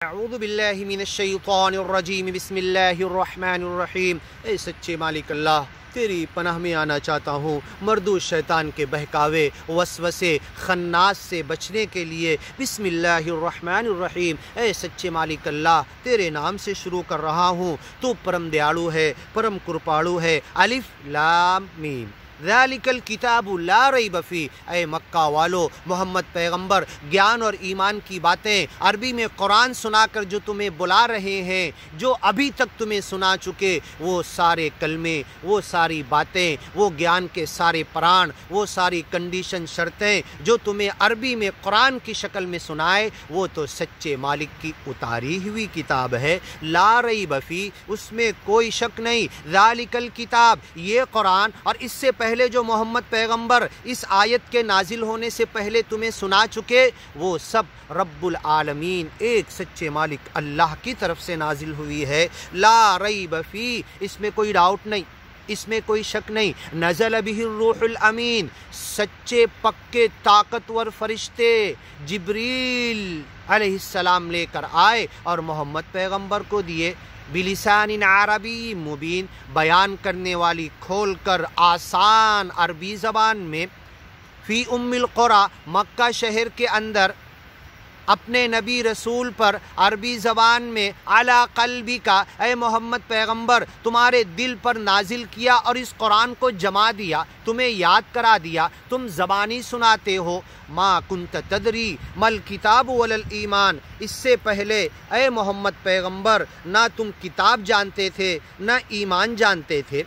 اعوذ باللہ من الشیطان الرجیم بسم اللہ الرحمن الرحیم۔ اے سچے مالک اللہ، تیری پناہ میں آنا چاہتا ہوں مردو شیطان کے بہکاوے وسوسے خناس سے بچنے کے لیے۔ بسم اللہ الرحمن الرحیم۔ اے سچے مالک اللہ، تیرے نام سے شروع کر رہا ہوں، تو پرم دیالو ہے، پرم کرپاڑو ہے۔ الف لام میم۔ ذالک الکتاب لا ریب فیہ۔ اے مکہ والو، محمد پیغمبر گیان اور ایمان کی باتیں عربی میں قرآن سنا کر جو تمہیں بلا رہے ہیں، جو ابھی تک تمہیں سنا چکے وہ سارے کلمے، وہ ساری باتیں، وہ گیان کے سارے پران، وہ ساری کنڈیشن شرطیں جو تمہیں عربی میں قرآن کی شکل میں سنائے، وہ تو سچے مالک کی اتاری ہوئی کتاب ہے۔ لا ریب فیہ، اس میں کوئی شک نہیں۔ ذالک الکتاب، یہ قرآن اور اس سے پہلے جو محمد پیغمبر اس آیت کے نازل ہونے سے پہلے تمہیں سنا چکے، وہ سب رب العالمین ایک سچے مالک اللہ کی طرف سے نازل ہوئی ہے۔ لا ریب فیہ، اس میں کوئی ڈاؤٹ نہیں، اس میں کوئی شک نہیں۔ نزل بہ الروح الامین، سچے پکے طاقتور فرشتے جبریل علیہ السلام لے کر آئے اور محمد پیغمبر کو دیے۔ بلسان عربی مبین، بیان کرنے والی کھول کر آسان عربی زبان میں۔ فی ام القری، مکہ شہر کے اندر اپنے نبی رسول پر عربی زبان میں علی قلبک، اے محمد پیغمبر تمہارے دل پر نازل کیا اور اس قرآن کو جما دیا، تمہیں یاد کرا دیا، تم زبانی سناتے ہو۔ ما کنت تدری مل کتاب ولا الایمان، اس سے پہلے اے محمد پیغمبر نہ تم کتاب جانتے تھے نہ ایمان جانتے تھے۔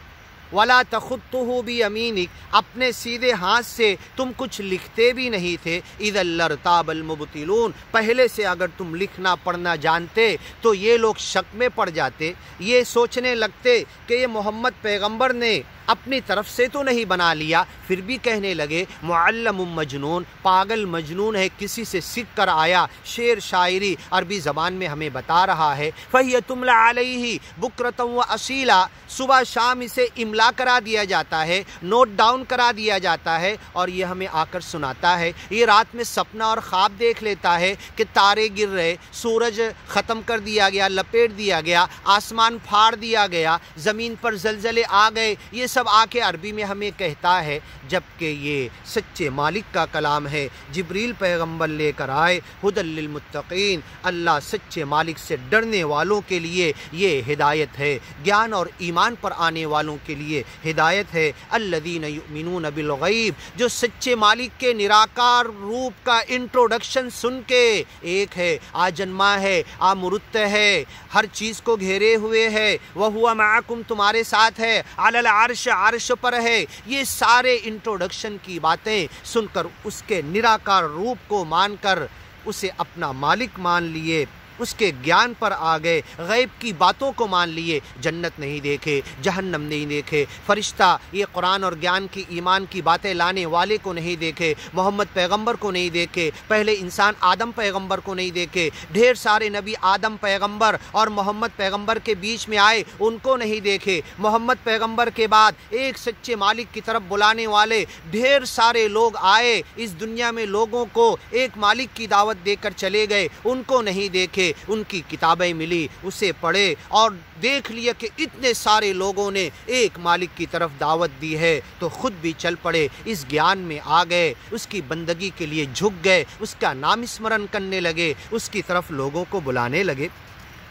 ولا تخطہ بیمینک، اپنے سیدھے ہاتھ سے تم کچھ لکھتے بھی نہیں تھے۔ اذا لارتاب المبطلون، پہلے سے اگر تم لکھنا پڑھنا جانتے تو یہ لوگ شک میں پڑ جاتے، یہ سوچنے لگتے کہ یہ محمد پیغمبر نے اپنی طرف سے تو نہیں بنا لیا، پھر بھی کہنے لگے معلم مجنون، پاگل مجنون ہے، کسی سے سیکھ کر آیا، شعر شاعری عربی زبان میں ہمیں بتا رہا ہے۔ فہی تملی علیہ بکرۃ و اصیلا، صبح شام اسے املا کرا دیا جاتا ہے، نوٹ ڈاؤن کرا دیا جاتا ہے اور یہ ہمیں آ کر سناتا ہے۔ یہ رات میں سپنا اور خواب دیکھ لیتا ہے کہ تارے گر رہے، سورج ختم کر دیا گیا، لپیٹ دیا گیا، آسمان پھاڑ دیا گیا، زمین پر زلزلے آ گئے، یہ سب آ کے عربی میں ہمیں کہتا ہے، جبکہ یہ سچے مالک کا کلام ہے۔ جبریل پیغمبر لے کر آئے، ھدی للمتقین، اللہ سچے مالک سے ڈرنے والوں کے لیے یہ ہدایت ہے، گیان اور ایمان پر آنے والوں کے لیے ہدایت ہے۔ الذین یؤمنون بالغیب، جو سچے مالک کے نراکار روپ کا انٹروڈکشن سن کے، ایک ہے، آجنما ہے، آمرت ہے، ہر چیز کو گھیرے ہوئے ہے، وہو معکم، تمہارے ساتھ ہے، علی العرش، عرش پر ہے، یہ سارے انٹروڈکشن کی باتیں سن کر اس کے نراکار روپ کو مان کر اسے اپنا مالک مان لیے، اس کے گیان پر آ گئے، غیب کی باتوں کو مان لیے، جنت نہیں دیکھے، جہنم نہیں دیکھے، فرشتہ یہ قرآن اور گیان کی ایمان کی باتیں لانے والے کو نہیں دیکھے، محمد پیغمبر کو نہیں دیکھے، پہلے انسان آدم پیغمبر کو نہیں دیکھے، ڈھیر سارے نبی آدم پیغمبر اور محمد پیغمبر کے بیچ میں آئے، ان کو نہیں دیکھے، محمد پیغمبر کے بعد ایک سچے مالک کی طرف بلانے والے ڈھیر سارے لوگ آئے، اس دنیا میں لوگوں کو ایک مالک کی دعوت دے کر چلے گئے، ان کو نہیں دیکھے، ان کی کتابیں ملی، اسے پڑھے اور دیکھ لیا کہ اتنے سارے لوگوں نے ایک مالک کی طرف دعوت دی ہے، تو خود بھی چل پڑے، اس گیان میں آ گئے، اس کی بندگی کے لیے جھک گئے، اس کا نام اسمرن کرنے لگے، اس کی طرف لوگوں کو بلانے لگے۔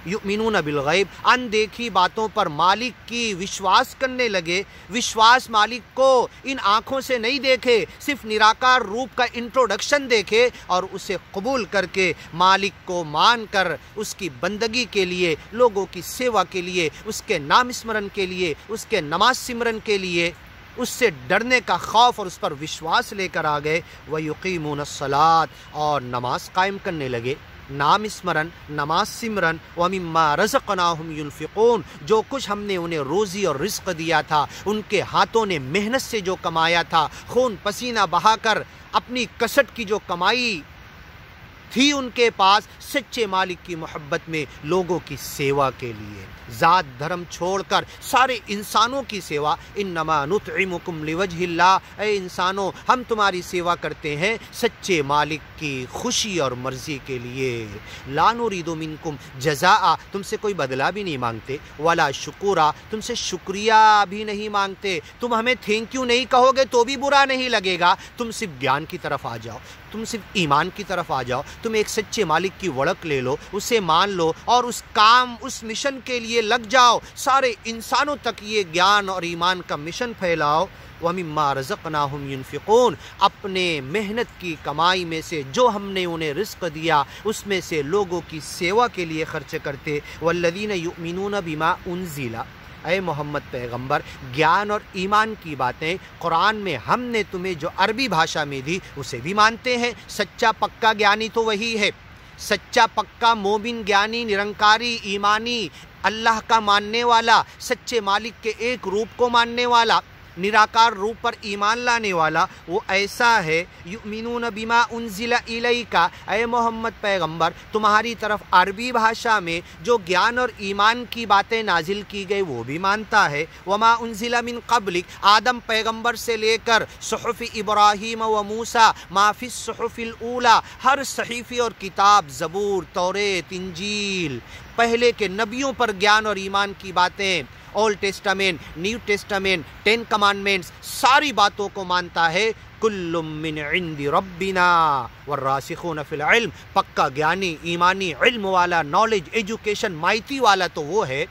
یؤمنون بالغیب، ان دیکھی باتوں پر مالک کی وشواس کرنے لگے۔ وشواس مالک کو ان آنکھوں سے نہیں دیکھے، صرف نراکار روپ کا انٹروڈکشن دیکھے اور اسے قبول کر کے مالک کو مان کر اس کی بندگی کے لیے، لوگوں کی سیوا کے لیے، اس کے نام اسمرن کے لیے، اس کے نماز سمرن کے لیے، اس سے ڈرنے کا خوف اور اس پر وشواس لے کر آ گئے۔ وَيُقِيمُونَ الصَّلَاةَ، اور نماز قائم کرنے لگے، نام اسمرن، نماز سمرن۔ وَمِمَّا رَزَقْنَاهُمْ يُنْفِقُونَ، جو کچھ ہم نے انہیں روزی اور رزق دیا تھا، ان کے ہاتھوں نے محنت سے جو کمایا تھا، خون پسینہ بہا کر اپنی کسٹ کی جو کمائی تھی ان کے پاس سچے مالک کی محبت میں لوگوں کی سیوا کے لیے، ذات دھرم چھوڑ کر سارے انسانوں کی سیوا۔ انما نطعمکم لوجہ اللہ، اے انسانوں ہم تمہاری سیوا کرتے ہیں سچے مالک کی خوشی اور مرضی کے لیے۔ لا نرید منکم جزاء، تم سے کوئی بدلہ بھی نہیں مانگتے، ولا شکورا، تم سے شکریہ بھی نہیں مانگتے، تم ہمیں تھینک یو نہیں کہو گے تو بھی برا نہیں لگے گا، تم صرف گیان کی طرف آ جاؤ، تم صرف ایمان کی طرف آ جاؤ، تم ایک سچے مالک کی وڑک لے لو، اسے مان لو اور اس کام اس مشن کے لیے لگ جاؤ، سارے انسانوں تک یہ گیان اور ایمان کا مشن پھیلاؤ۔ وَمِمَّا رَزَقْنَاهُمْ يُنْفِقُونَ، اپنے محنت کی کمائی میں سے جو ہم نے انہیں رزق دیا اس میں سے لوگوں کی سیوا کے لیے خرچ کرتے۔ وَالَّذِينَ يُؤْمِنُونَ بِمَا أُنزِلَ، اے محمد پیغمبر گیان اور ایمان کی باتیں قرآن میں ہم نے تمہیں جو عربی بھاشا میں دی اسے بھی مانتے ہیں۔ سچا پکا گیانی تو وہی ہے، سچا پکا مومن گیانی نرنکاری ایمانی اللہ کا ماننے والا، سچے مالک کے ایک روپ کو ماننے والا، نراکار روپ پر ایمان لانے والا، وہ ایسا ہے۔ یؤمنون بما انزل الیک، اے محمد پیغمبر تمہاری طرف عربی بھاشا میں جو گیان اور ایمان کی باتیں نازل کی گئی وہ بھی مانتا ہے۔ وما انزل من قبلک، آدم پیغمبر سے لے کر صحف ابراہیم و موسیٰ، ما فی الصحف الاولی، ہر صحیفے اور کتاب، زبور، توریت، انجیل، پہلے کے نبیوں پر گیان اور ایمان کی باتیں، old Testament, new Testament, 10 commandments, ساری باتوں کو مانتا ہے۔ کل من عند ربنا والراسخون فی العلم، پکا گیانی ایمانی علم والا، نالج ایجوکیشن مائتی والا تو وہ ہے،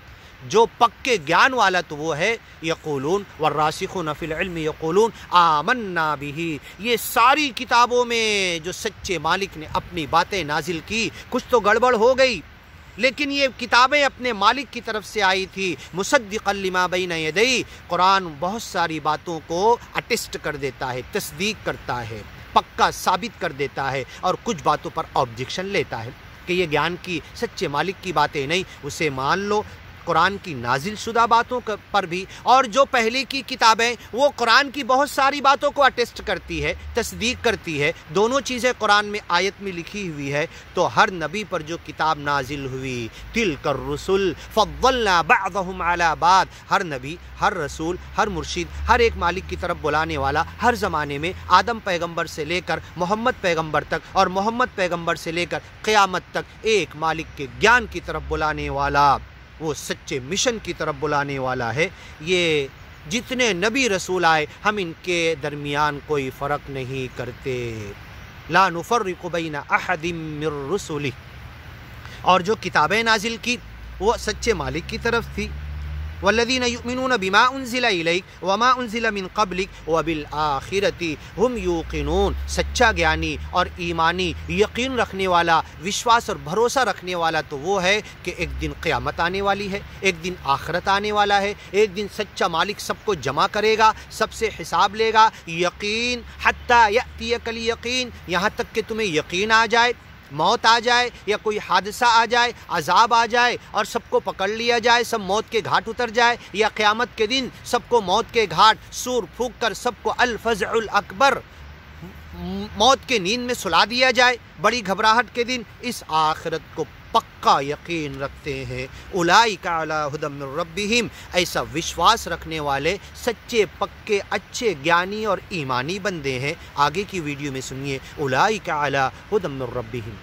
جو پکے گیان والا تو وہ ہے۔ یقولون والراسخون فی العلم یقولون آمنا بہ، یہ ساری کتابوں میں جو سچے مالک نے اپنی باتیں نازل کی کچھ تو گڑبڑ ہو گئی، لیکن یہ کتابیں اپنے مالک کی طرف سے آئی تھی۔ مصدقا لما بین یدی، قرآن بہت ساری باتوں کو اٹیسٹ کر دیتا ہے، تصدیق کرتا ہے، پکا ثابت کر دیتا ہے، اور کچھ باتوں پر آبجیکشن لیتا ہے کہ یہ گیان کی سچے مالک کی باتیں نہیں، اسے مان لو قرآن کی نازل شدہ باتوں پر بھی، اور جو پہلے کی کتابیں وہ قرآن کی بہت ساری باتوں کو اٹیسٹ کرتی ہے، تصدیق کرتی ہے، دونوں چیزیں قرآن میں آیت میں لکھی ہوئی ہے۔ تو ہر نبی پر جو کتاب نازل ہوئی، تلک الرسل فضلنا بعضهم علی بعض، ہر نبی، ہر رسول، ہر مرشد، ہر ایک مالک کی طرف بلانے والا، ہر زمانے میں آدم پیغمبر سے لے کر محمد پیغمبر تک، اور محمد پیغمبر سے لے کر قیامت تک ایک مالک کے گیان کی طرف بلانے والا، وہ سچے مشن کی طرف بلانے والا ہے۔ یہ جتنے نبی رسول آئے ہم ان کے درمیان کوئی فرق نہیں کرتے، لا نفرق بین احد من رسلہ، اور جو کتابیں نازل کی وہ سچے مالک کی طرف تھی۔ والذین یؤمنون بما انزل الیک وما انزل من قبلک وبالآخرۃ ہم یوقنون، سچا گیانی اور ایمانی یقین رکھنے والا، وشواس اور بھروسہ رکھنے والا تو وہ ہے کہ ایک دن قیامت آنے والی ہے، ایک دن آخرت آنے والا ہے، ایک دن سچا مالک سب کو جمع کرے گا، سب سے حساب لے گا۔ یقین حتی یأتیک الیقین، یہاں تک کہ تمہیں یقین آ جائے، موت آ جائے یا کوئی حادثہ آ جائے، عذاب آ جائے اور سب کو پکڑ لیا جائے، سب موت کے گھاٹ اتر جائے، یا قیامت کے دن سب کو موت کے گھاٹ سور پھونک کر سب کو الفزع الاکبر، موت کے نیند میں سلا دیا جائے، بڑی گھبراہٹ کے دن، اس آخرت کو پکا یقین رکھتے ہیں۔ اولئک علی ھدی من ربہم، ایسا وشواس رکھنے والے سچے پکے اچھے گیانی اور ایمانی بندے ہیں۔ آگے کی ویڈیو میں سنیے، اولئک علی ھدی من ربہم۔